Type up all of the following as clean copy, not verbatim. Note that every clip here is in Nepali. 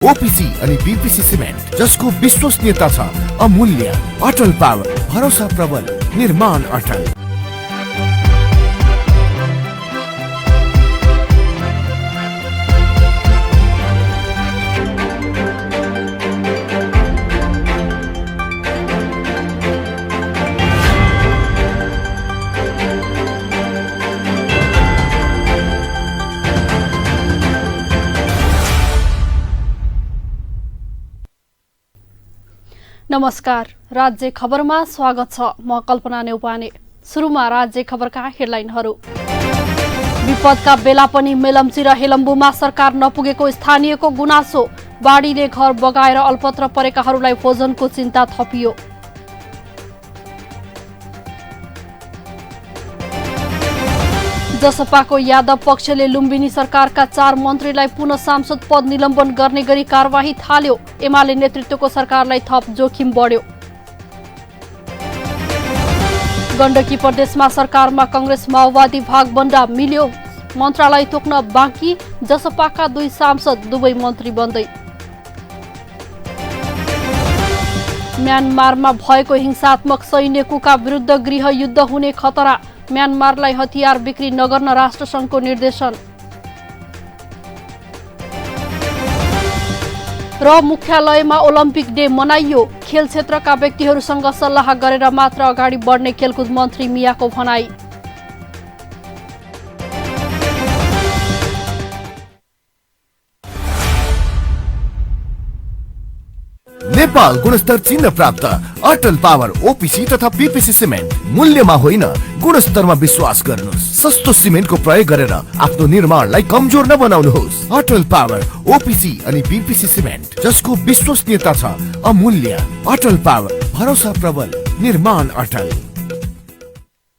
ओपीसी अनि बीपीसी सिमेन्ट, जसको विश्वसनीयता छ अमूल्य। अटल पावर, भरोसा प्रबल, निर्माण अटल। नमस्कार, राज्य खबरमा स्वागत छ। म कल्पना नेउपाने। सुरुमा राज्य खबरका हेडलाइनहरू। विपदका बेला पनि मेलम्ची र हेलम्बुमा सरकार नपुगेको स्थानीयको गुनासो। बाढीले घर बगाएर अल्पत्र परेकाहरूलाई भोजनको चिन्ता थपियो। जसपाको यादव पक्षले लुम्बिनी सरकारका 4 मन्त्रीलाई पुनः सांसद पद निलम्बन गर्ने गरी कारवाही थाल्यो। एमाले नेतृत्वको सरकारलाई थप जोखिम बढ्यो। गण्डकी प्रदेशमा सरकारमा कांग्रेस माओवादी भागबण्डा मिल्यो। मन्त्रालय तोक्न बाँकी, जसपाका 2 सांसद दुवै मन्त्री बन्दै। म्यानमारमा भएको हिंसात्मक सैन्य कुका विरुद्ध गृह युद्ध हुने खतरा। म्यानमारलाई हतियार बिक्री नगर्न राष्ट्रसङ्घको निर्देशन। र मुख्यालयमा ओलम्पिक डे मनाइयो। खेल क्षेत्रका व्यक्तिहरूसँग सल्लाह गरेर मात्र अगाडि बढ्ने खेलकुद मन्त्री मियाको भनाई। नेपाल गुणस्तर चिन्ह प्राप्त अटल पावर ओपीसी तथा बीपीसी सिमेन्ट। मूल्यमा होइन, गुणस्तरमा विश्वास गर्नुहोस्। सस्तो सिमेन्टको प्रयोग गरेर आफ्नो निर्माणलाई कमजोर नबनाउनुहोस्। अटल पावर ओपीसी अनि बीपीसी सिमेन्ट, जसको विश्वसनीयता छ अमूल्य। अटल पावर, भरोसा प्रबल, निर्माण अटल।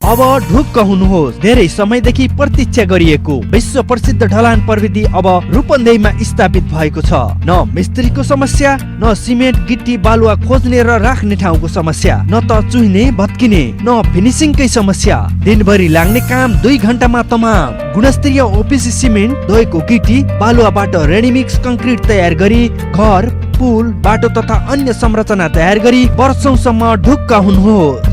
अब ढुक्क हुनुहोस्। धेरै समयदेखि प्रतीक्षा गरिएको विश्व प्रसिद्ध ढलान प्रविधि अब रूपन्देहीमा स्थापित भएको छ। न मिस्त्रीको समस्या, न सिमेन्ट गिट्टी बालुवा खोज्ने र राख्ने ठाउँको समस्या, न त चुहिने भत्किने, न फिनिसिङकै समस्या। दिनभरि लाग्ने काम 2 घण्टामा तमाम। गुणस्तरीय ओपीसी सिमेन्ट, धोएको गिट्टी बालुवाबाट रेडीमिक्स कंक्रिट तयार गरी घर, पुल, बाटो तथा अन्य संरचना तयार गरी वर्षौंसम्म ढुक्क हुनुहोस्।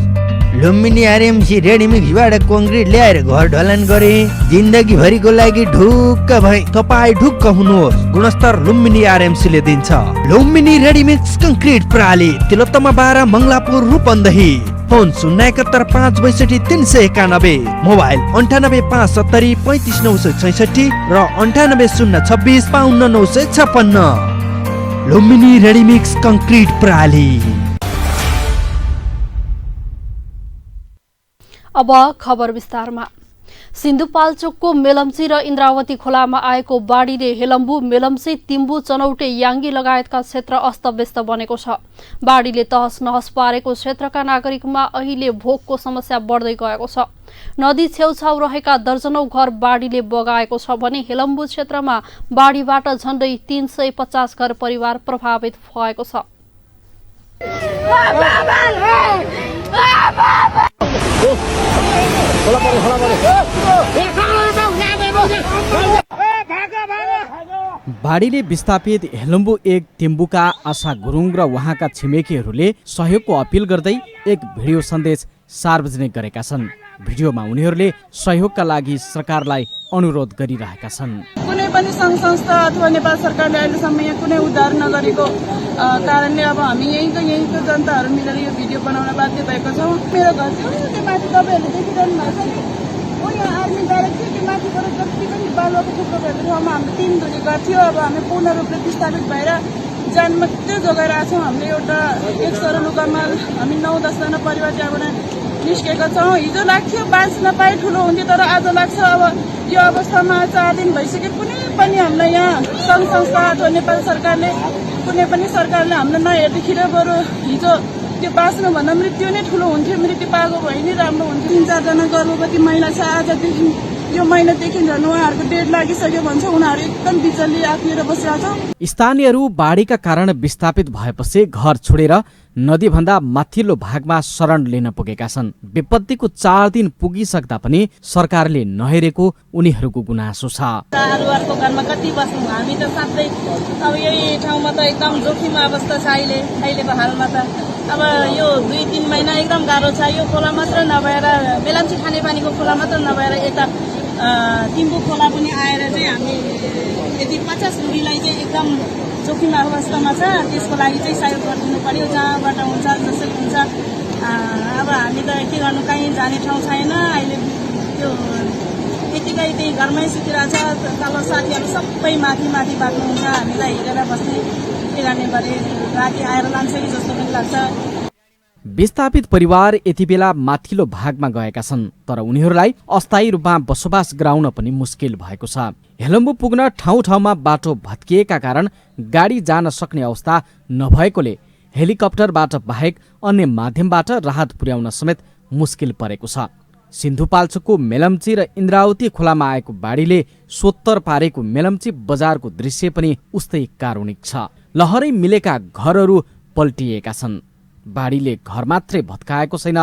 लुम्बिनी आरएमसी रेडीमिक्सबाट कंक्रिट ल्याएर घर ढलान गरे। जिन्दगी भरिको लागि ढुक्क भए। तपाईँ ढुक्क हुनुहोस्। गुणस्तर लुम्बिनी आरएमसी ले दिन्छ। लुम्बिनी रेडीमिक्स कंक्रिट प्रणाली, तिलोत्तमा 12, मङ्गलापुर, रूपन्देही। फोन 071 562 391, मोबाइल 98 570 35 966 र 98 026 52 956। लुम्बिनी रेडीमिक्स कंक्रिट प्रणाली। अब खबर विस्तारमा। सिन्धुपाल्चोकको मेलम्ची र इन्द्रावती खोलामा आएको बाढीले हेलम्बु, मेलम्ची, तिम्बु, चनौटे, याङ्गी लगायतका क्षेत्र अस्तव्यस्त बनेको छ। बाढीले तहस नहस पारेको क्षेत्रका नागरिकमा अहिले भोकको समस्या बढ्दै गएको छ। नदी छेउछाउ रहेका दर्जनौं घर बाढीले बगाएको छ भने हेलम्बु क्षेत्रमा बाढीबाट झण्डै 350 घर परिवार प्रभावित भएको छ। बाढीले विस्थापित हेलम्बु 1 तिम्बुका आशा गुरुङ र उहाँका छिमेकीहरूले सहयोगको अपील गर्दै एक भिडियो सन्देश सार्वजनिक गरेका छन्। भिडियोमा उनीहरूले सहयोगका लागि सरकारलाई अनुरोध गरिरहेका छन्। कुनै पनि सङ्घ संस्था अथवा नेपाल सरकारले अहिलेसम्म यहाँ कुनै उद्धार नगरेको कारणले अब हामी यहीँको जनताहरू मिलेर यो भिडियो बनाउन बाध्य भएको छौँ। मेरो घर छ त्यो माथि, तपाईँहरूले देखिरहनु भएको छ नि, हो यहाँ आर्मीद्वारा थियो। त्यो माथिबाट जति पनि बालुवाको थुप्रो भएको ठाउँमा हाम्रो 3 धुरी घर थियो। अब हामी पूर्ण रूपले विस्थापित भएर ज्यान मात्रै जोगाइरहेको छौँ। हामीले एउटा 1 सरलुकामा हामी 9-10 जना परिवार त्यहाँबाट निस्केका छौँ। हिजो लाग्थ्यो बाँच्न पाए ठुलो हुन्थ्यो, तर आज लाग्छ अब यो अवस्थामा 4 दिन भइसक्यो। कुनै पनि हामीलाई यहाँ सङ्घ संस्था अथवा नेपाल सरकारले, कुनै पनि सरकारले हामीलाई नहेर्दाखेरि बरु हिजो त्यो बाँच्नुभन्दा मृत्यु नै ठुलो हुन्थ्यो। मृत्यु पाएको भए नै राम्रो हुन्थ्यो। 3-4 जना गर्भवती महिला छ। आजदेखि यो महिनादेखि झन् उहाँहरूको डेट लागिसक्यो भन्छ। उनीहरू एकदम बिचल्ली आफिएर बसिरहेको छ। स्थानीयहरू बाढीका कारण विस्थापित भएपछि घर छोडेर नदीभन्दा माथिल्लो भागमा शरण लिन पुगेका छन्। विपत्तिको 4 दिन पुगिसक्दा पनि सरकारले नहेरेको उनीहरूको गुनासो छ। अरूहरूको घरमा कति बस्नु, हामी त साथै अब यही ठाउँमा त एकदम जोखिम अवस्था छ अहिलेको हालमा त। अब यो 2-3 महिना एकदम गाह्रो छ। यो खोला मात्र नभएर मेलम्ची खानेपानीको खोला मात्र नभएर यता तिम्बु खोला पनि आएर चाहिँ हामी यदि 50 रुखीलाई चाहिँ एकदम जोखिम अवस्थामा छ। त्यसको लागि चाहिँ सहयोग गरिदिनु पर्यो, जहाँबाट हुन्छ जसरी हुन्छ। अब हामी त के गर्नु, कहीँ जाने ठाउँ छैन अहिले। त्यो यतिकै त्यही घरमै सुतिरहेछ। तल साथीहरू सबै माथि बाँच्नुहुन्छ, हामीलाई हेरेर बस्ने के गर्ने भने राति आएर लान्छ कि जस्तो पनि लाग्छ। विस्थापित परिवार यति बेला माथिल्लो भागमा गएका छन्, तर उनीहरूलाई अस्थायी रूपमा बसोबास गराउन पनि मुस्किल भएको छ। हेलम्बु पुग्न ठाउँ ठाउँमा बाटो भत्किएका कारण गाडी जान सक्ने अवस्था नभएकोले हेलिकप्टरबाट बाहेक अन्य माध्यमबाट राहत पुर्याउन समेत मुस्किल परेको छ। सिन्धुपाल्चोकको मेलम्ची र इन्द्रावती खोलामा आएको बाढीले सोत्तर पारेको मेलम्ची बजारको दृश्य पनि उस्तै कारुणिक छ। लहरै मिलेका घरहरू पल्टिएका छन्। बाढीले घर मात्रै भत्काएको छैन,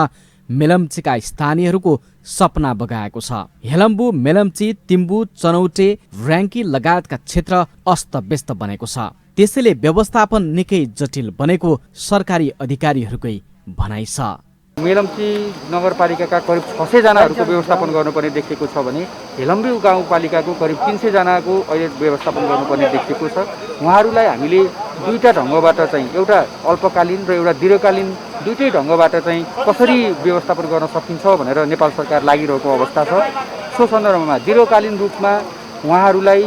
मेलम्चीका स्थानीयहरूको सपना बगाएको छ। हेलम्बु, मेलम्ची, तिम्बु, चनौटे, र्याङ्की लगायतका क्षेत्र अस्तव्यस्त बनेको छ। त्यसैले व्यवस्थापन निकै जटिल बनेको सरकारी अधिकारीहरूकै भनाइ छ। मेलम्ची नगरपालिकाका करिब 600 जनाहरूको व्यवस्थापन गर्नुपर्ने देखिएको छ भने हेलम्बु गाउँपालिकाको करिब 300 जनाको अहिले व्यवस्थापन गर्नुपर्ने देखिएको छ। उहाँहरूलाई हामीले दुईटा ढङ्गबाट चाहिँ, एउटा अल्पकालीन र एउटा दीर्घकालीन दुईटै ढङ्गबाट चाहिँ कसरी व्यवस्थापन गर्न सकिन्छ भनेर नेपाल सरकार लागिरहेको अवस्था छ। सो सन्दर्भमा दीर्घकालीन रूपमा उहाँहरूलाई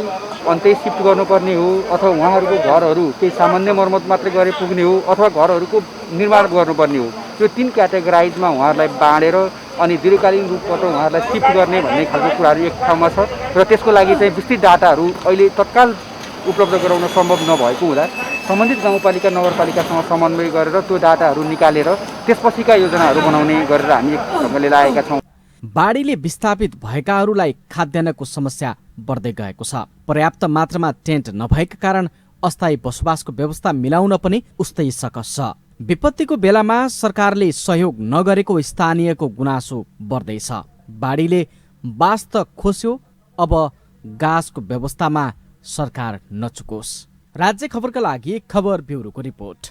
अन्त्य सिफ्ट गर्नुपर्ने हो, अथवा उहाँहरूको घरहरू केही सामान्य मर्मत मात्रै गरे पुग्ने हो, अथवा घरहरूको निर्माण गर्नुपर्ने हो। यो 3 क्याटेगोराइजमा उहाँहरूलाई बाँडेर अनि दीर्घकालीन रूपबाट उहाँहरूलाई सिफ्ट गर्ने भन्ने खालको कुराहरू एक ठाउँमा छ। र त्यसको लागि चाहिँ विस्तृत डाटाहरू अहिले तत्काल उपलब्ध गराउन सम्भव नभएको हुँदा सम्बन्धित गाउँपालिका नगरपालिकासँग समन्वय गरेर त्यो डाटाहरू निकालेर त्यसपछिका योजनाहरू बनाउने गरेर हामी एक ढङ्गले लागेका छौँ। बाढीले विस्थापित भएकाहरूलाई खाद्यान्नको समस्या बढ्दै गएको छ। पर्याप्त मात्रामा टेन्ट नभएका कारण अस्थायी बसोबासको व्यवस्था मिलाउन पनि उस्तै सकस छ। विपत्तिको बेलामा सरकारले सहयोग नगरेको स्थानीयको गुनासो बढ्दैछ। बाढीले बास त खोस्यो, अब गाँसको व्यवस्थामा सरकार नचुकोस्। राज्य खबरका लागि खबर ब्युरोको रिपोर्ट।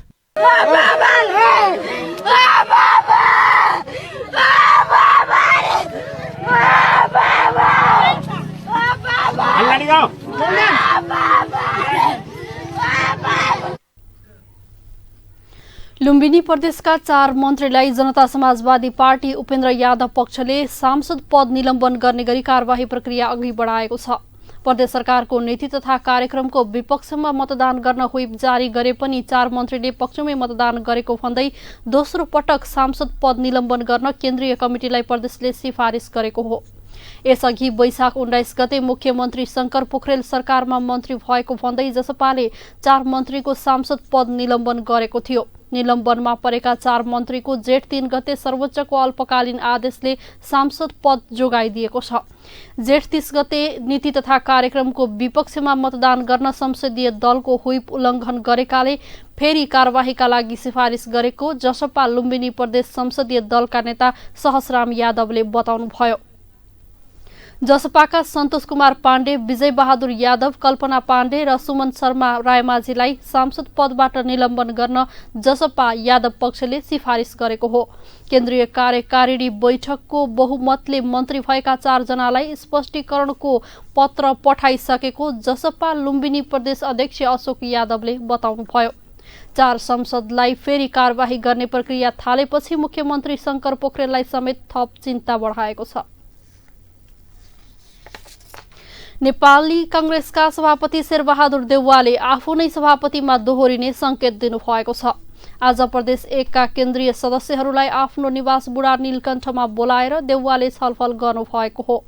लुम्बिनी प्रदेशका 4 मन्त्रीलाई जनता समाजवादी पार्टी उपेन्द्र यादव पक्षले सांसद पद निलम्बन गर्ने गरी कारबाही प्रक्रिया अघि बढाएको छ। प्रदेश सरकारको नीति तथा कार्यक्रमको विपक्षमा मतदान गर्न व्हिप जारी गरे पनि 4 मन्त्रीले पक्षमै मतदान गरेको भन्दै दोस्रो पटक सांसद पद निलम्बन गर्न केन्द्रीय कमिटीलाई प्रदेशले सिफारिस गरेको हो। यसअघि वैशाख 19 गते मुख्यमन्त्री शंकर पोखरेल सरकारमा मन्त्री भएको भन्दै जसपाले 4 मन्त्रीको सांसद पद निलम्बन गरेको थियो। निलम्बनमा परेका 4 मन्त्रीको जेठ 3 गते सर्वोच्चको अल्पकालीन आदेशले सांसद पद जोगाइदिएको छ। जेठ 30 गते नीति तथा कार्यक्रमको विपक्षमा मतदान गर्न संसदीय दलको व्हिप उल्लङ्घन गरेकाले फेरि कारबाहीका लागि सिफारिस गरेको जसपा लुम्बिनी प्रदेश संसदीय दलका नेता सहसराम यादवले बताउनुभयो। जसपाका सन्तोष कुमार पाण्डे, विजय बहादुर यादव, कल्पना पाण्डे र सुमन शर्मा रायमाझीलाई सांसद पदबाट निलम्बन गर्न जसपा यादव पक्षले सिफारिस गरेको हो। केन्द्रीय कार्यकारिणी बैठकको बहुमतले मन्त्री भएका 4 जनालाई स्पष्टीकरणको पत्र पठाइसकेको जसपा लुम्बिनी प्रदेश अध्यक्ष अशोक यादवले बताउनुभयो। 4 सांसदलाई फेरि कारबाही गर्ने प्रक्रिया थालेपछि मुख्यमन्त्री शंकर पोखरेललाई समेत थप चिन्ता बढाएको छ। नेपाली कांग्रेसका सभापति शेरबहादुर देउवाले आफू नै सभापतिमा दोहोरिने संकेत दिनुभएको छ। आज प्रदेश 1 का केन्द्रीय सदस्यहरूलाई आफ्नो निवास बुढा नीलकण्ठमा बोलाएर देउवाले छलफल गर्नुभएको हो।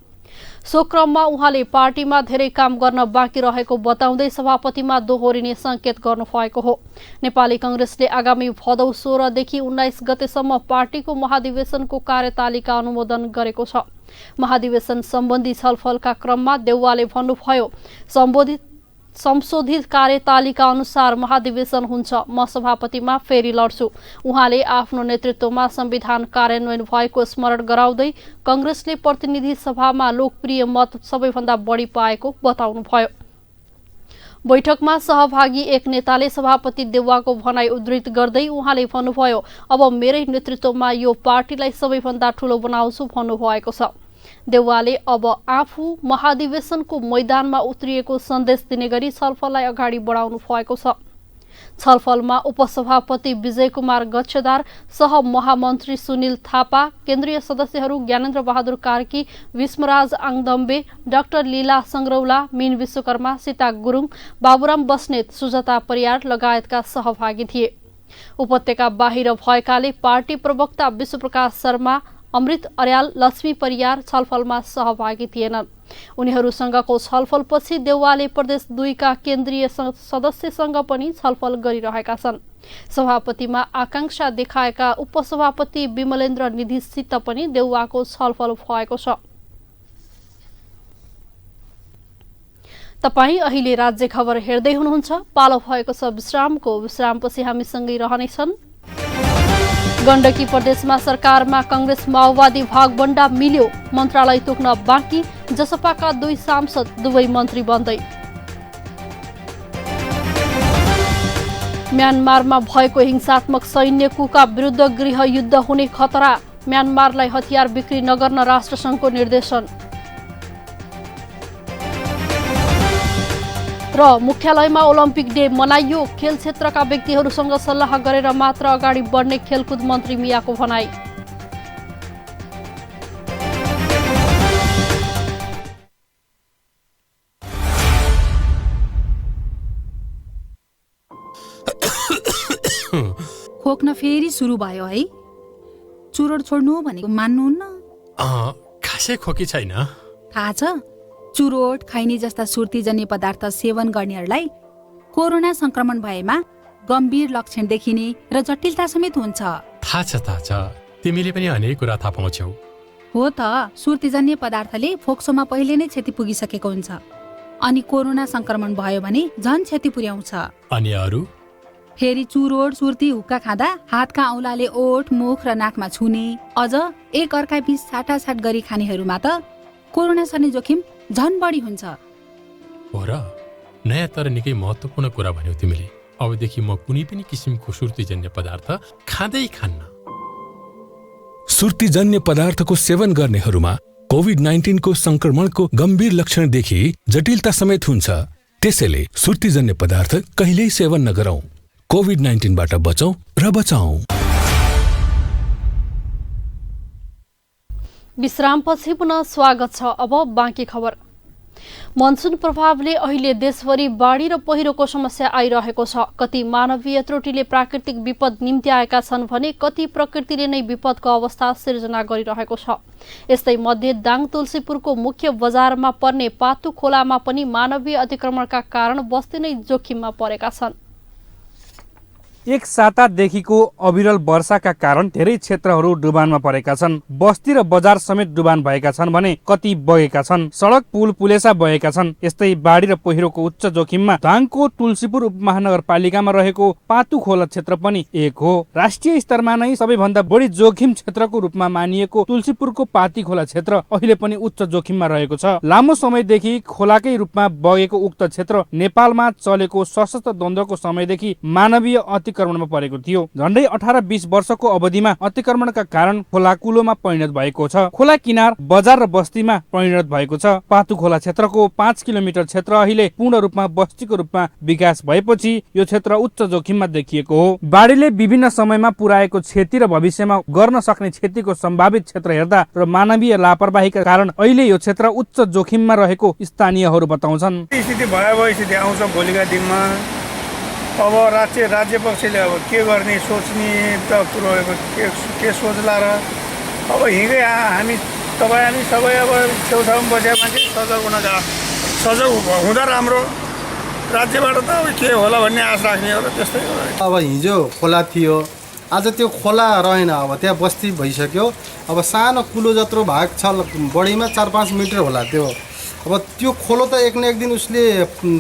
सो क्रममा उहाँले पार्टीमा धेरै काम गर्न बाँकी रहेको बताउँदै सभापतिमा दोहोरिने संकेत गर्नुभएको हो। नेपाली कांग्रेसले आगामी भदौ 16 देखि 19 गतेसम्म पार्टीको महाधिवेशनको कार्यतालिका अनुमोदन गरेको छ। महाधिवेशन सम्बन्धी छलफलका क्रममा देउवाले भन्नुभयो, संशोधित कार्यतालिका अनुसार महाधिवेशन हुन्छ। म सभापतिमा फेरि लड्छु। उहाँले आफ्नो नेतृत्वमा संविधान कार्यान्वयन भएको स्मरण गराउँदै कांग्रेसले प्रतिनिधि सभामा लोकप्रिय मत सबैभन्दा बढी पाएको बताउनुभयो। बैठकमा सहभागी एक नेताले सभापति देउवाको भनाई उद्धृत गर्दै उहाँले भन्नुभयो, अब मेरै नेतृत्वमा यो पार्टीलाई सबैभन्दा ठूलो बनाउँछु भन्नुभएको छ। देउवाले अब आफू महाधिवेशनको मैदानमा उत्रिएको सन्देश दिने गरी छलफललाई अगाडि बढाउनु भएको छ। छलफलमा उपसभापति विजय कुमार गच्छदार, सहमहामन्त्री सुनिल थापा, केन्द्रीय सदस्यहरू ज्ञानेन्द्र बहादुर कार्की, विष्णुराज आङदम्बे, डाक्टर लीला संग्रौला, मीन विश्वकर्मा, सीता गुरुङ, बाबुराम बस्नेत, सुजाता परियार लगायतका सहभागी थिए। उपत्यका बाहिर भएकाले पार्टी प्रवक्ता विश्वप्रकाश शर्मा, अमृत अर्याल, लक्ष्मी परियार छलफलमा सहभागी थिएनन्। उनीहरूसँगको छलफलपछि देउवाले प्रदेश 2 का केन्द्रीय सदस्यसँग पनि छलफल गरिरहेका छन्। सभापतिमा आकांक्षा देखाएका उपसभापति विमलेन्द्र निधिसित पनि देउवाको छलफल भएको छ। तपाईँ अहिले राज्य खबर हेर्दै हुनुहुन्छ। पालो भएको छ विश्रामको। विश्रामपछि हामीसँगै रहनेछन्। गण्डकी प्रदेशमा सरकारमा कांग्रेस माओवादी भागबण्डा मिल्यो। मन्त्रालय तोक्न बाँकी, जसपाका 2 सांसद दुवै मन्त्री बन्दै। म्यानमारमा भएको हिंसात्मक सैन्य कुका विरुद्ध गृह युद्ध हुने खतरा। म्यानमारलाई हतियार बिक्री नगर्न राष्ट्रसङ्घको निर्देशन। र मुख्यालयमा ओलम्पिक डे मनाइयो। खेल क्षेत्रका व्यक्तिहरूसँग सल्लाह गरेर मात्र अगाडि बढ्ने खेलकुद मन्त्री मियाको भनाई। खोक्न फेरि सुरु भयो है। चुरोट छोड्नु भनेको मान्नुहुन्न? खासै खोकी छैन। थाहा छ, चुरोट, खैनी जस्ता सुर्तीजन्य पदार्थ सेवन गर्नेहरूलाई कोरोना संक्रमण भएमा गम्भीर लक्षण देखिने र जटिलता समेत हुन्छ। थाहा छ। तिमीले पनि अनेक कुरा थाहा पाउँछौ। हो त, सुर्तीजन्य पदार्थले फोक्सोमा पहिले नै क्षति पुगिसकेको हुन्छ, अनि कोरोना संक्रमण भयो भने झन क्षति पुर्याउँछ। अनि अरू? फेरि चुरोट, सुर्ती, हुक्का खाँदा हातका औँलाले ओठ, मुख र नाकमा छुने, अझ एक अर्का बीच साटासाट गरी खानेहरूमा त कोरोना सर्ने जोखिम झन बढी हुन्छ। हो र? नयाँ तर निकै महत्त्वपूर्ण कुरा भन्यौ तिमीले। अबदेखि म कुनै पनि किसिमको सुर्तीजन्य पदार्थ खाँदै खान्न। सुर्तीजन्य पदार्थको सेवन गर्नेहरूमा कोभिड-19 को संक्रमणको गम्भीर लक्षण देखि जटिलता समेत हुन्छ। त्यसैले सुर्तीजन्य पदार्थ कहिल्यै सेवन नगरौं। कोभिड-19 बाट बचौं र बचाऊ। विश्रामपछि पुनः स्वागत छ। अब बाँकी खबर। मनसुन प्रभावले अहिले देशभरि बाढी र पहिरोको समस्या आइरहेको छ। कति मानवीय त्रुटिले प्राकृतिक विपद निम्ति आएका छन् भने कति प्रकृतिले नै विपदको अवस्था सिर्जना गरिरहेको छ। यस्तै मध्ये दाङ तुलसीपुरको मुख्य बजारमा पर्ने पातु खोलामा पनि मानवीय अतिक्रमणका कारण बस्ती नै जोखिममा परेका छन्। एक सातादेखिको अविरल वर्षाका कारण धेरै क्षेत्रहरू डुबानमा परेका छन्। बस्ती र बजार समेत डुबान भएका छन् भने कति बगेका छन्। सडक पुल पुलेसा बगेका छन्। यस्तै बाढी र पहिरोको उच्च जोखिममा दाङको तुलसीपुर उपमहानगरपालिकामा रहेको पातु खोला क्षेत्र पनि एक हो। राष्ट्रिय स्तरमा नै सबैभन्दा बढी जोखिम क्षेत्रको रूपमा मानिएको तुलसीपुरको पाती खोला क्षेत्र अहिले पनि उच्च जोखिममा रहेको छ। लामो समयदेखि खोलाकै रूपमा बगेको उक्त क्षेत्र नेपालमा चलेको सशस्त्र द्वन्द्वको समयदेखि मानवीय अतिक्रमणमा परेको थियो। झण्डै 18-20 वर्षको अवधिमा अतिक्रमणका कारण खोला कुलोमा परिणत भएको छ। खोला किनार बजार र बस्तीमा परिणत भएको छ। पातु खोला क्षेत्रको 5 किलोमिटर क्षेत्र अहिले पूर्ण रूपमा बस्तीको रूपमा विकास भएपछि यो क्षेत्र उच्च जोखिममा देखिएको हो। बाढीले विभिन्न समयमा पुर्याएको क्षति र भविष्यमा गर्न सक्ने क्षतिको सम्भावित क्षेत्र हेर्दा र मानवीय लापरवाहीका कारण अहिले यो क्षेत्र उच्च जोखिममा रहेको स्थानीयहरू बताउँछन्। स्थिति भयावह स्थिति आउँछ भोलिका दिनमा। अब राज्य पक्षले अब के गर्ने सोच्ने त कुरो के सोच्ला र अब हिँडै हामी सबै अब छेउछाउमा बसेका मान्छे सजग हुँदा राम्रो। राज्यबाट त अब के होला भन्ने आश राख्ने हो र त्यस्तै हो। अब हिजो खोला थियो, आज त्यो खोला रहेन। अब त्यहाँ बस्ती भइसक्यो। अब सानो कुलो जत्रो भाग छ, बढीमा 4-5 मिटर होला त्यो अब त्यो खोलो त एक न एक दिन उसले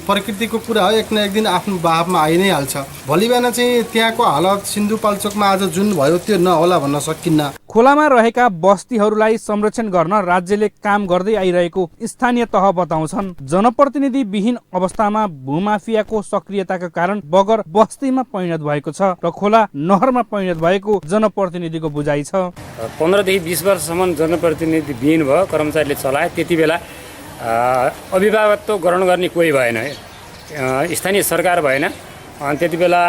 प्रकृतिको कुरा हो, एक न एक दिन आफ्नो बहावमा आइ नै हाल्छ। भोलि बिहान चाहिँ त्यहाँको हालत सिन्धुपाल्चोकमा आज जुन भयो त्यो नहोला भन्न सकिन्न। खोलामा रहेका बस्तीहरूलाई संरक्षण गर्न राज्यले काम गर्दै आइरहेको स्थानीय तह बताउँछन्। जनप्रतिनिधि विहीन अवस्थामा भूमाफियाको सक्रियताका कारण बगर बस्तीमा परिणत भएको छ र खोला नहरमा परिणत भएको जनप्रतिनिधिको बुझाइ छ। 15 देखि 20 वर्षसम्म जनप्रतिनिधि विहीन भयो, कर्मचारीले चलाए। त्यति बेला अभिभावकत्व ग्रहण गर्ने कोही भएन, स्थानीय सरकार भएन। अनि त्यति बेला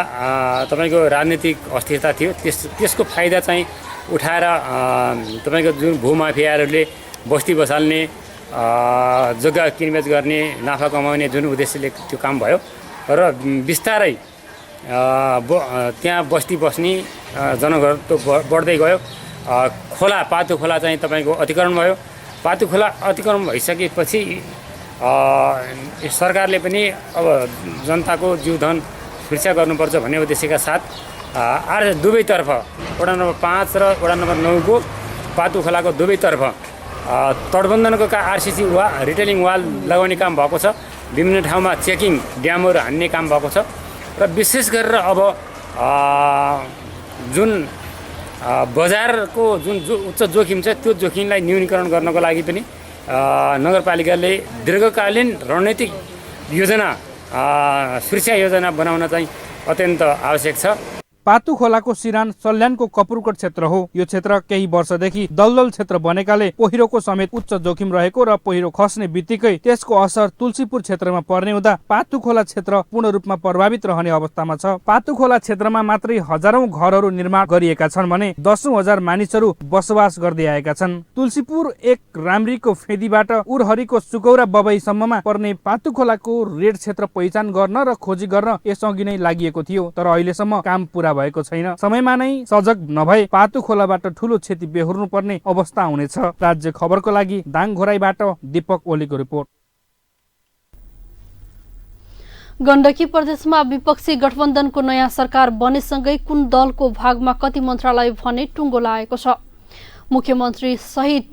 तपाईँको राजनीतिक अस्थिरता थियो। त्यसको फाइदा चाहिँ उठाएर तपाईँको जुन भूमाफियाहरूले बस्ती बसाल्ने, जग्गा किनबेच गर्ने, नाफा कमाउने जुन उद्देश्यले त्यो काम भयो र बिस्तारै त्यहाँ बस्ती बस्ने जनघनत्व बढ्दै गयो। खोला पातु खोला चाहिँ तपाईँको अतिक्रमण भयो। पातु खोला अतिक्रमण भइसकेपछि सरकारले पनि अब जनताको जीवधन सुरक्षा गर्नुपर्छ भन्ने उद्देश्यका साथ दुवैतर्फ वडा नम्बर 5 र वडा नम्बर 9 को पातु खोलाको दुवैतर्फ तटबन्धनको आरसिसी रिटेलिङ वाल लगाउने काम भएको छ। विभिन्न ठाउँमा चेकिङ ड्यामहरू हान्ने काम भएको छ र विशेष गरेर अब जुन बजारको जुन उच्च जोखिम छ त्यो जोखिमलाई न्यूनीकरण गर्नको लागि पनि नगरपालिकाले दीर्घकालीन रणनीतिक योजना, सुरक्षा योजना बनाउन चाहिँ अत्यन्त आवश्यक छ। पातु खोलाको सिरान सल्यानको कपुरकोट क्षेत्र हो। यो क्षेत्र केही वर्षदेखि दलदल क्षेत्र बनेकाले पहिरोको समेत उच्च जोखिम रहेको र पहिरो खस्ने बित्तिकै त्यसको असर तुलसीपुर क्षेत्रमा पर्ने हुँदा पातु खोला क्षेत्र पूर्ण रूपमा प्रभावित रहने अवस्थामा छ। पातु खोला क्षेत्रमा मात्रै हजारौं घरहरू निर्माण गरिएका छन् भने 10,000 मानिसहरू बसोबास गर्दै आएका छन्। तुलसीपुर एक राम्रीको फेदीबाट उरहरीको सुकौरा बबईसम्ममा पर्ने पातु खोलाको रेड क्षेत्र पहिचान गर्न र खोजी गर्न यसअघि नै लागि थियो, तर अहिलेसम्म काम पूरा भएको छैन। समयमा नै सजग नभए पातु खोलाबाट ठूलो क्षति बेहोर्नु पर्ने अवस्था हुनेछ। राज्य खबरको लागि दाङघोराईबाट दीपक ओलीको रिपोर्ट। गण्डकी प्रदेशमा विपक्षी गठबन्धनको नयाँ सरकार बनेसँगै कुन दलको भागमा कति मन्त्रालय भने टुङ्गो लागेको छ। मुख्यमन्त्री सहित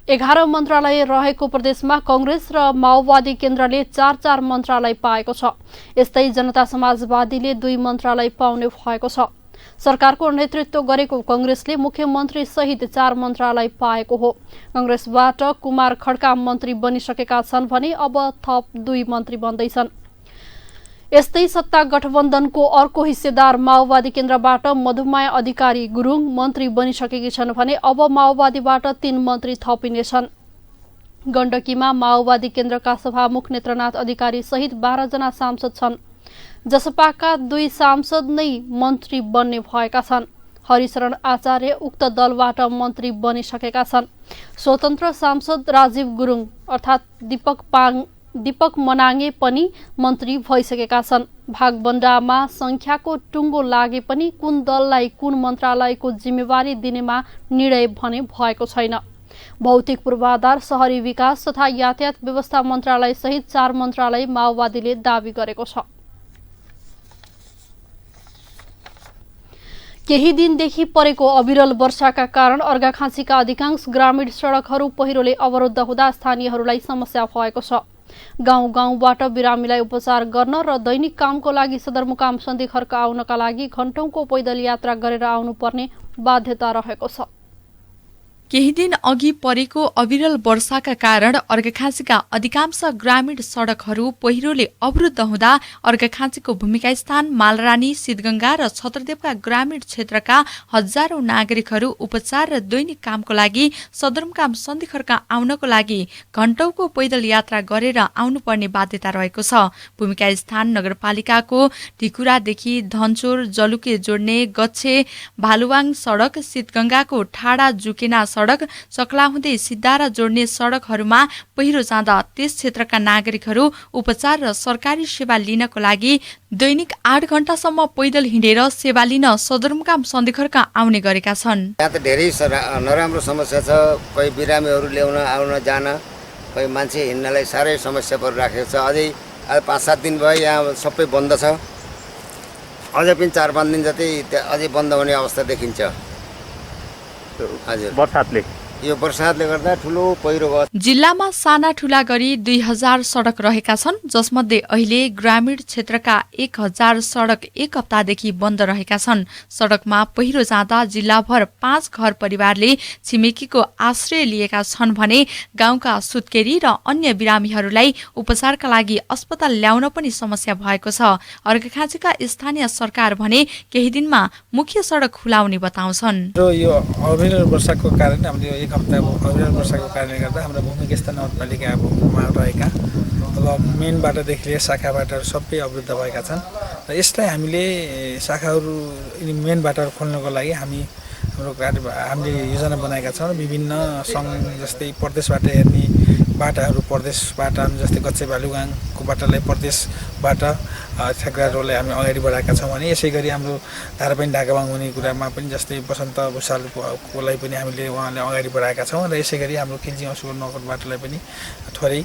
11 मन्त्रालय रहेको प्रदेशमा कांग्रेस र माओवादी केन्द्रले 4-4 मन्त्रालय पाएको छ। यस्तै जनता समाजवादीले 2 मन्त्रालय पाउने भएको छ। सरकारको नेतृत्व गरेको कांग्रेसले मुख्यमन्त्री सहित 4 मन्त्रालय पाएको हो। कांग्रेसबाट कुमार खड्का मन्त्री बनिसकेका छन् भने अब थप 2 मन्त्री बन्दैछन्। यस्तै सत्ता गठबन्धनको अर्को हिस्सेदार माओवादी केन्द्रबाट मधुमाया अधिकारी गुरुङ मन्त्री बनिसकेकी छन् भने अब माओवादीबाट 3 मन्त्री थपिनेछन्। गण्डकीमा माओवादी केन्द्रका सभामुख नेत्रनाथ अधिकारी सहित 12 जना सांसद छन्। जसपाका 2 सांसद नै मन्त्री बन्ने भएका छन्। हरिशरण आचार्य उक्त दलबाट मन्त्री बनिसकेका छन्। स्वतन्त्र सांसद राजीव गुरुङ अर्थात् दीपक मनाङे पनि मन्त्री भइसकेका छन्। भागबण्डामा संख्याको टुङ्गो लागे पनि कुन दललाई कुन मन्त्रालयको जिम्मेवारी दिनेमा निर्णय भने भएको छैन। भौतिक पूर्वाधार, शहरी विकास तथा यातायात व्यवस्था मन्त्रालय सहित 4 मन्त्रालय माओवादीले दावी गरेको छ। केही दिनदेखि परेको अविरल वर्षाका कारण अर्घाखाँचीका अधिकांश ग्रामीण सडकहरू पहिरोले अवरुद्ध हुँदा स्थानीयहरूलाई समस्या भएको छ। गाउँ गाउँबाट बिरामीलाई उपचार गर्न र दैनिक कामको लागि सदरमुकाम सन्धिखर्क आउनका लागि घण्टौंको पैदल यात्रा गरेर आउनुपर्ने बाध्यता रहेको छ। केही दिन अघि परेको अविरल वर्षाका कारण अर्घाखाँचीका अधिकांश ग्रामीण सडकहरू पहिरोले अवरुद्ध हुँदा अर्घाखाँचीको भूमिका स्थान, मालरानी, सिद्धगंगा र छत्रदेवका ग्रामीण क्षेत्रका हजारौं नागरिकहरू उपचार र दैनिक कामको लागि सदरमुकाम सन्धिखर्क आउनको लागि घण्टौंको पैदल यात्रा गरेर आउनुपर्ने बाध्यता रहेको छ। भूमिका स्थान नगरपालिकाको ढिकुरादेखि धनचोर जलुके जोड्ने गच्छे भालुवाङ सडक, सिद्धगंगाको ठाडा जुकेना सडक, चक्ला हुँदै सिद्धारा जोड्ने सडकहरूमा पहिरो जाँदा त्यस क्षेत्रका नागरिकहरू उपचार र सरकारी सेवा लिनको लागि दैनिक 8 घण्टासम्म पैदल हिँडेर सेवा लिन सदरमुकाम सन्धिखर्क आउने गरेका छन्। यहाँ त धेरै नराम्रो समस्या छ। कोही बिरामीहरू ल्याउन आउन जान, कोही मान्छे हिँड्नलाई साह्रै समस्या परिराखेको छ। अझै 5-7 दिन भयो यहाँ सबै बन्द छ। अझै पनि 4-5 दिन जति अझै बन्द हुने अवस्था देखिन्छ। हजुर, बर्सातले यो बर्सातले गर्दा ठुलो पहिरो गयो। जिल्लामा साना ठुला गरी 2000 सडक रहेका छन्, जसमध्ये अहिले ग्रामीण क्षेत्रका 1000 सडक एक हप्तादेखि बन्द रहेका छन्। सडकमा पहिरो जाँदा जिल्लाभर 5 घर परिवारले छिमेकीको आश्रय लिएका छन् भने गाउँका सुत्केरी र अन्य बिरामीहरूलाई उपचारका लागि अस्पताल ल्याउन पनि समस्या भएको छ। अर्घाखाँचीका स्थानीय सरकार भने केही दिनमा मुख्य सडक खुलाउने बताउँछन्। यो अविरल वर्षाको कारण हामीले एक हप्ता अविरल वर्षाको कारणले गर्दा हाम्रो भूमिगत नगरपालिकामा रहेका अब मेन बाटोदेखि लिएर शाखा बाटाहरू सबै अवरुद्ध भएका छन् र यसलाई हामीले शाखाहरू मेन बाटाहरू खोल्नको लागि हामीले योजना बनाएका छौँ। विभिन्न सङ्घ जस्तै प्रदेशबाट हेर्ने बाटाहरू प्रदेशबाट जस्तै कच्चे बालुगाङको बाटालाई प्रदेशबाट ठेक्रा रोडलाई हामी अगाडि बढाएका छौँ भने यसै गरी हाम्रो धारापानी ढाकाबाङ हुने कुरामा पनि जस्तै बसन्त भुषालकोलाई पनि हामीले उहाँले अगाडि बढाएका छौँ र यसै गरी हाम्रो खिल्ची असुर नगर बाटोलाई पनि थोरै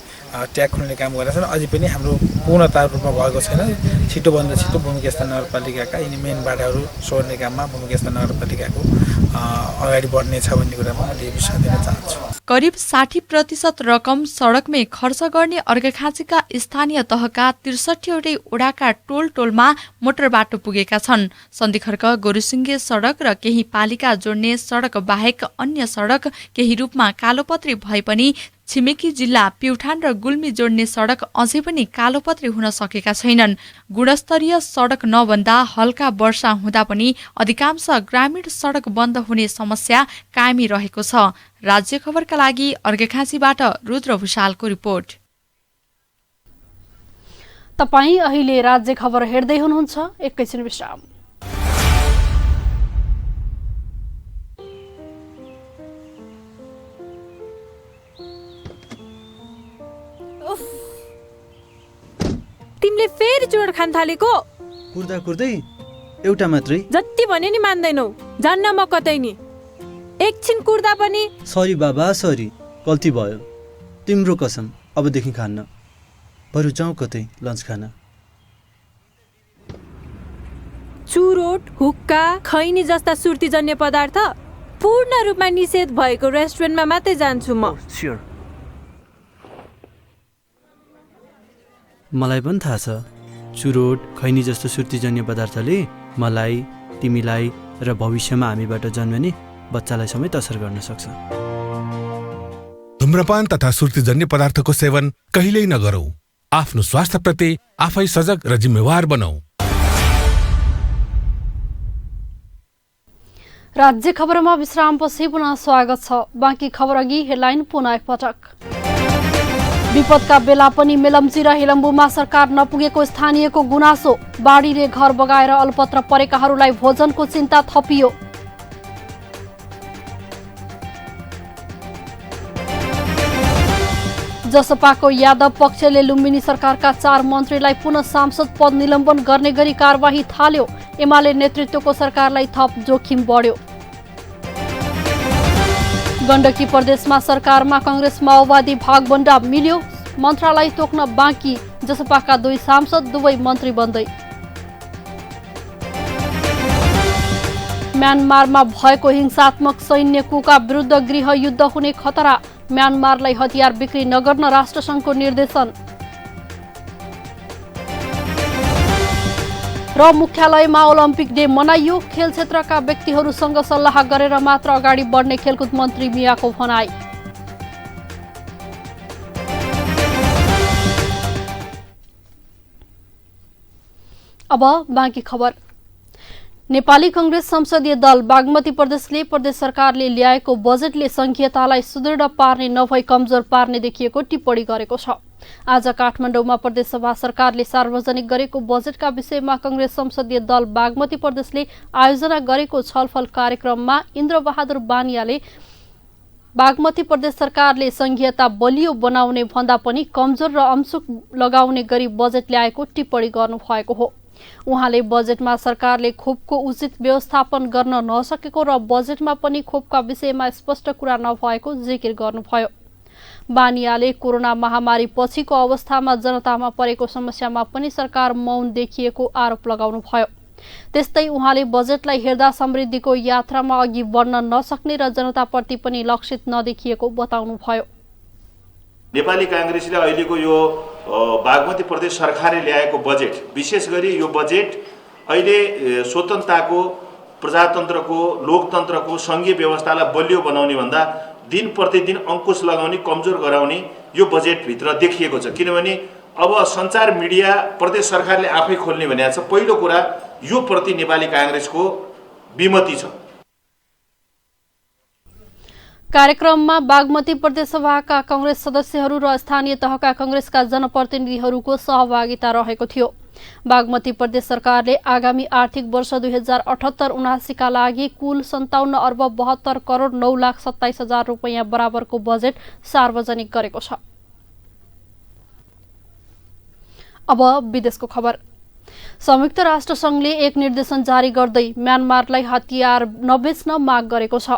ट्याग खोल्ने काम गरेका छन्। अझै पनि हाम्रो पूर्णता रूपमा भएको छैन। छिटोभन्दा छिटो भूमिगत नगरपालिकाका यिनी मेन बाटाहरू सोर्ने काममा भूमिगत नगरपालिकाको अगाडि बढ्नेछ भन्ने कुरामा मैले विश्वास दिन चाहन्छु। करिब 60% रकम सडकमै खर्च गर्ने अर्घाखाँचीका स्थानीय तहका 63वटै ओडाका टोलमा मोटर बाटो पुगेका छन्। सन्धिखर्क गोरुसिङ्गे सडक र केही पालिका जोड्ने सडक बाहेक अन्य सडक केही रूपमा कालोपत्री भए पनि छिमेकी जिल्ला प्युठान र गुल्मी जोड्ने सडक अझै पनि कालोपत्री हुन सकेका छैनन्। गुणस्तरीय सडक नबन्दा हल्का वर्षा हुँदा पनि अधिकांश ग्रामीण सडक बन्द हुने समस्या कायमी रहेको छ। राज्य खबरका लागि अर्घाखाँचीबाट रुद्र भुषालको रिपोर्ट। तपाईँ अहिले राज्य खबर हेर्दै हुनुहुन्छ। एकैछिन विश्राम। तिमीले फेरि चुरोट खान थालेको? कुर्दा कुर्दै एउटा मात्रै? जति भने नि मान्दैनौ। जान्न म कतै नि। एकछिन कुर्दा पनि। सरी बाबा, सरी, गल्ती भयो। तिम्रो कसम, अबदेखि खान्न। बरु जाउँ कतै लन्च खान। चुरोट, हुक्का, खैनी जस्ता सुर्तीजन्य पदार्थ पूर्ण रूपमा निषेध भएको रेस्टुरेन्टमा मात्रै जान्छु म। मलाई पनि थाहा छ, चुरोट, खैनी जस्तो सुर्तीजन्य पदार्थले मलाई, तिमीलाई र भविष्यमा हामीबाट जन्मने बच्चालाई समेत असर गर्न सक्छ। धूम्रपान तथा सुर्तीजन्य पदार्थको सेवन कहिल्यै नगरौं। आफ्नो स्वास्थ्यप्रति आफै सजग र जिम्मेवार बनाऊ। राज्य खबरमा विश्रामपछि पुनः स्वागत छ। बाँकी खबर अघि हेडलाइन पुनः एकपटक। विपदका बेला पनि मेलम्ची र हेलम्बुमा सरकार नपुगेको स्थानीयको गुनासो। बाढीले घर बगाएर अल्पत्र परेकाहरूलाई भोजनको चिन्ता थपियो। जसपाको यादव पक्षले लुम्बिनी सरकारका 4 मन्त्रीलाई पुनः सांसद पद निलम्बन गर्ने गरी कारबाही थाल्यो। एमाले नेतृत्वको सरकारलाई थप जोखिम बढ्यो। गण्डकी प्रदेशमा सरकारमा कांग्रेस माओवादी भागबण्डा मिल्यो। मन्त्रालय तोक्न बाँकी। जसपाका 2 सांसद दुवै मन्त्री बन्दै। म्यानमारमा भएको हिंसात्मक सैन्य कुका विरुद्ध गृह युद्ध हुने खतरा। म्यानमारलाई हतियार बिक्री नगर्न राष्ट्रसङ्घको निर्देशन। र मुख्यालयमा ओलम्पिक डे मनाइयो। खेल क्षेत्रका व्यक्तिहरूसँग सल्लाह गरेर मात्र अगाडि बढ्ने खेलकुद मन्त्री मियाको भनाई। अब बाँकी खबर। नेपाली कांग्रेस संसदीय दल बागमती प्रदेशले प्रदेश सरकारले ल्याएको बजेटले संघीयतालाई सुदृढ पार्ने नभई कमजोर पार्ने देखिएको टिप्पणी गरेको छ। आज काठमाडौँमा प्रदेशसभा सरकारले सार्वजनिक गरेको बजेटका विषयमा कांग्रेस संसदीय दल बागमती प्रदेशले आयोजना गरेको छलफल कार्यक्रममा इन्द्रबहादुर बानियाले बागमती प्रदेश सरकारले संघीयता बलियो बनाउने भन्दा पनि कमजोर र अम्सुक लगाउने गरी बजेट ल्याएको टिप्पणी गर्नुभएको हो। उहाँले बजेटमा सरकारले खोपको उचित व्यवस्थापन गर्न नसकेको र बजेटमा पनि खोपका विषयमा स्पष्ट कुरा नभएको जिकिर गर्नुभयो। बानियाले कोरोना महामारी पछिको अवस्थामा जनतामा परेको समस्यामा पनि सरकार मौन देखिएको आरोप लगाउनुभयो। त्यस्तै उहाँले बजेटलाई हेर्दा समृद्धिको यात्रामा अघि बढ्न नसक्ने र जनताप्रति पनि लक्षित नदेखिएको बताउनुभयो। नेपाली कांग्रेसले अहिलेको यो बागमती प्रदेश सरकारले ल्याएको बजेट, विशेष गरी यो बजेट अहिले स्वतन्त्रताको, प्रजातन्त्रको, लोकतन्त्रको, संघीय व्यवस्थालाई बलियो बनाउने भन्दा दिन प्रतिदिन अंकुश लगाउने, कमजोर गराउने यो बजेटभित्र देखिएको छ। किनभने अब सञ्चार मिडिया प्रदेश सरकारले आफै खोल्ने भनेको छ। पहिलो कुरा यो प्रति नेपाली कांग्रेसको विमति छ। कार्यक्रममा बागमती प्रदेशसभाका कांग्रेस सदस्यहरू र स्थानीय तहका कांग्रेसका जनप्रतिनिधिहरूको सहभागिता रहेको थियो। बागमती प्रदेश सरकारले आगामी आर्थिक वर्ष 2078-79 का लागि कुल 57 अर्ब 72 करोड 9,27,000 रुपैयाँ बराबरको बजेट सार्वजनिक गरेको छ। अब विदेशको खबर। संयुक्त राष्ट्र संघले एक निर्देशन जारी गर्दै म्यानमारलाई हतियार नबेच्न माग गरेको छ।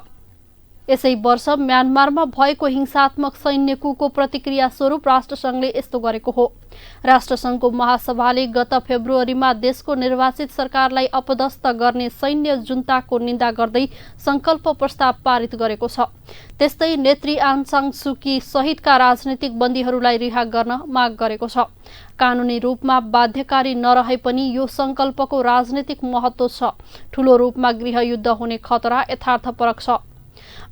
यसै वर्ष म्यानमारमा भएको हिंसात्मक सैन्य कुको प्रतिक्रिया स्वरूप राष्ट्रसंघले यस्तो गरेको हो। राष्ट्रसंघको महासभाले गत फेब्रुअरीमा देशको निर्वाचित सरकारलाई अपदस्थ गर्ने सैन्य जुन्ताको निन्दा गर्दै संकल्प प्रस्ताव पारित गरेको छ। त्यस्तै नेत्री आङ सान सुकी सहितका राजनीतिक बन्दीहरूलाई रिहा गर्न माग गरेको छ। कानूनी रूपमा बाध्यकारी नरहे पनि यो संकल्पको राजनीतिक महत्व छ। ठूलो रूपमा गृहयुद्ध हुने खतरा यथार्थपरक छ।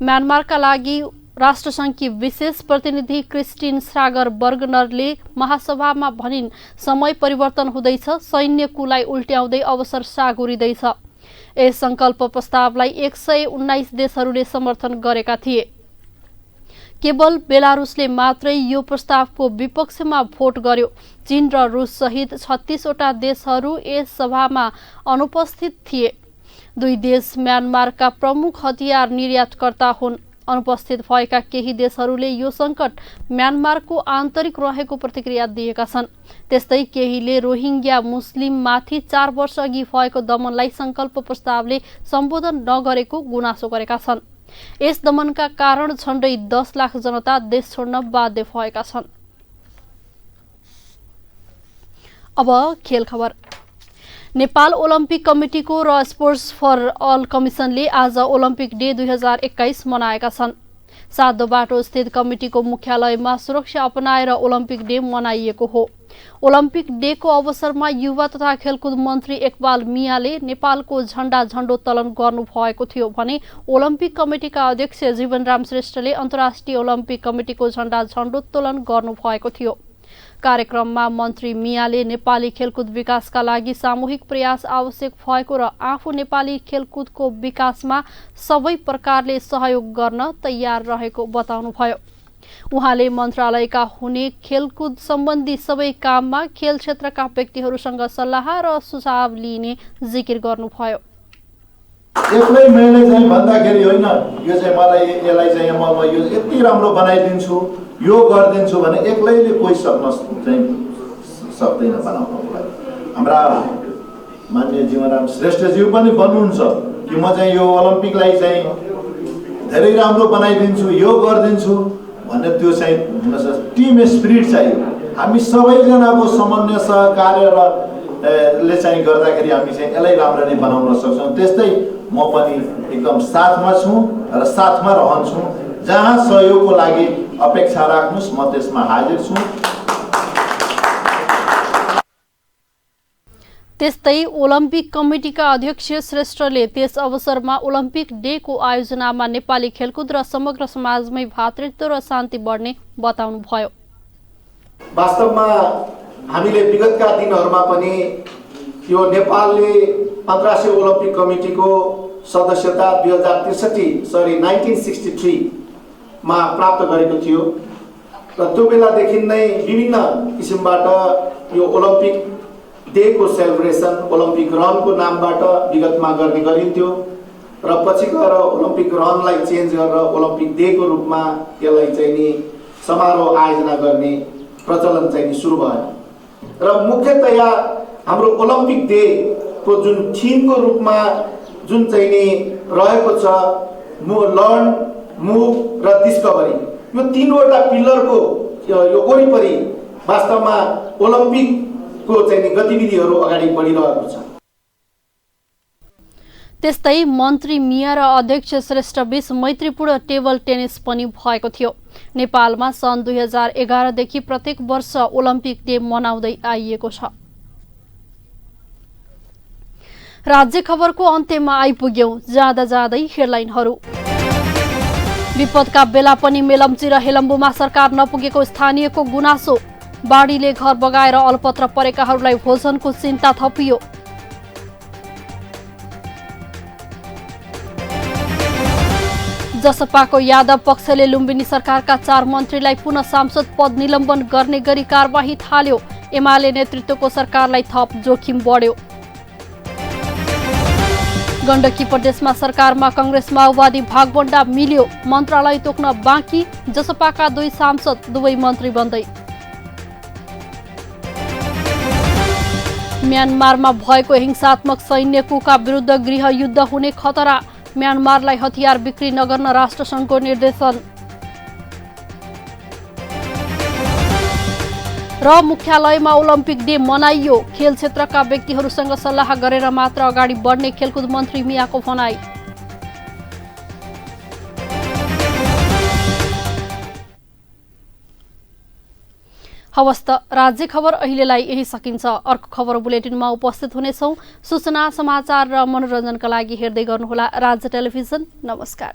म्यानमारका लागि राष्ट्रसंघकी विशेष प्रतिनिधि क्रिस्टिन श्रागर बर्गनरले महासभामा भनिन्, समय परिवर्तन हुँदैछ, सैन्य कुलाई उल्ट्याउँदै अवसर सागुरिँदैछ। यस संकल्प प्रस्तावलाई 119 देशहरूले समर्थन गरेका थिए। केवल बेलारुसले मात्रै यो प्रस्तावको विपक्षमा भोट गर्यो। चीन र रुस सहित 36 वटा देशहरू यस सभामा अनुपस्थित थिए। दुई देश म्यानमारका प्रमुख हतियार निर्यातकर्ता हुन्। अनुपस्थित भएका केही देशहरूले यो संकट म्यानमारको आन्तरिक रहेको प्रतिक्रिया दिएका छन्। त्यस्तै केहीले रोहिङ्ग्या मुस्लिममाथि 4 वर्ष अघि भएको दमनलाई संकल्प प्रस्तावले सम्बोधन नगरेको गुनासो गरेका छन्। यस दमनका कारण झण्डै 10 लाख जनता देश छोड्न बाध्य भएका छन्। अब खेल खबर। नेपाल ओलम्पिक कमिटीको र स्पोर्ट्स फर अल कमिसनले आज ओलम्पिक डे 2021 मनाएका छन्। सातो बाटो स्थित कमिटीको मुख्यालयमा सुरक्षा अपनाएर ओलम्पिक डे मनाइएको हो। ओलम्पिक डेको अवसरमा युवा तथा खेलकुद मन्त्री इकबाल मियाले नेपालको झण्डा झण्डोत्तोलन गर्नुभएको थियो भने ओलम्पिक कमिटीका अध्यक्ष जीवनराम श्रेष्ठले अन्तर्राष्ट्रिय ओलम्पिक कमिटीको झण्डा झण्डोत्तोलन गर्नुभएको थियो। कार्यक्रममा मन्त्री मियाले नेपाली खेलकुद विकासका लागि सामूहिक प्रयास आवश्यक भएको र आफू नेपाली खेलकुदको विकासमा सबै प्रकारले सहयोग गर्न तयार रहेको बताउनुभयो। उहाँले मन्त्रालयका हुने खेलकुद सम्बन्धी सबै काममा खेल क्षेत्रका व्यक्तिहरूसँग सल्लाह र सुझाव लिने जिकिर गर्नुभयो। एक्लै मैले चाहिँ भन्दाखेरि होइन, यो चाहिँ मलाई यसलाई चाहिँ म यो यति राम्रो बनाइदिन्छु, यो गरिदिन्छु भने एक्लैले कोही सक्दैन बनाउनलाई। हाम्रा मान्य जीवनराम श्रेष्ठज्यू पनि भन्नुहुन्छ कि म चाहिँ यो ओलम्पिकलाई चाहिँ धेरै राम्रो बनाइदिन्छु, यो गरिदिन्छु भन्ने त्यो चाहिँ टिम स्पिरिट चाहियो। हामी सबैजनाको समन्वय सहकार्य ले चाहिँ गर्दाखेरि हामी चाहिँ यसलाई राम्ररी बनाउन सक्छौँ। त्यस्तै म पनि एकदम साथमा छु र साथमा रहन्छु। जहाँ सहयोगको लागि अपेक्षा राख्नुस् म त्यसमा हाजिर छु। त्यस्तै ओलम्पिक कमिटीका अध्यक्ष श्रेष्ठले त्यस अवसरमा ओलम्पिक डेको आयोजनामा नेपाली खेलकुद र समग्र समाजमै भ्रातृत्व र शान्ति बढ्ने बताउनुभयो। वास्तवमा हामीले विगतका दिनहरूमा पनि यो नेपालले अन्तर्राष्ट्रिय ओलम्पिक कमिटीको सदस्यता 1963 मा प्राप्त गरेको थियो र त्यो बेलादेखि नै विभिन्न किसिमबाट यो ओलम्पिक डेको सेलिब्रेसन ओलम्पिक रनको नामबाट विगतमा गर्ने गरिन्थ्यो र पछि गएर ओलम्पिक रनलाई चेन्ज गरेर ओलम्पिक डेको रूपमा यसलाई चाहिँ नि समारोह आयोजना गर्ने प्रचलन चाहिँ नि सुरु भयो र मुख्यतया हाम्रो ओलम्पिक डेको जुन थिमको रूपमा जुन चाहिँ नि रहेको छ लर्न, मुभ र डिस्कभरी, यो तीनवटा पिलरको यो वरिपरि वास्तवमा ओलम्पिकको चाहिँ नि गतिविधिहरू अगाडि बढिरहेको छ। त्यस्तै मन्त्री मिया र अध्यक्ष श्रेष्ठ बीच मैत्रीपूर्ण टेबल टेनिस पनि भएको थियो। नेपालमा सन् 2011 देखि प्रत्येक वर्ष ओलम्पिक डे मनाउँदै आइएको छ। राज्य खबरको अन्त्यमा आइपुग्यौं। जाँदा जाँदै हेडलाइनहरू। विपदका बेला पनि मेलम्ची र हेलम्बुमा सरकार नपुगेको स्थानीयको गुनासो। बाढीले घर बगाएर अलपत्र परेकाहरूलाई भोजनको चिन्ता थपियो। जसपाको यादव पक्षले लुम्बिनी सरकारका 4 मन्त्रीलाई पुनः सांसद पद निलम्बन गर्ने गरी कारबाही थाल्यो। एमाले नेतृत्वको सरकारलाई थप जोखिम बढ्यो। गण्डकी प्रदेशमा सरकारमा कांग्रेस माओवादी भागबण्डा मिल्यो। मन्त्रालय तोक्न बाँकी। जसपाका 2 सांसद दुवै मन्त्री बन्दै। म्यानमारमा भएको हिंसात्मक सैन्य कुका विरुद्ध गृह युद्ध हुने खतरा। म्यानमारलाई हतियार बिक्री नगर्न राष्ट्रसङ्घको निर्देशन। र मुख्यालयमा ओलम्पिक डे मनाइयो। खेल क्षेत्रका व्यक्तिहरूसँग सल्लाह गरेर मात्र अगाडि बढ्ने खेलकुद मन्त्री मियाको भनाई। हवस् त राज्य खबर अहिलेलाई यही सकिन्छ। अर्को खबर बुलेटिनमा उपस्थित हुनेछौं। सूचना समाचार र मनोरञ्जनका लागि हेर्दै गर्नुहोला राज्य टेलिभिजन। नमस्कार।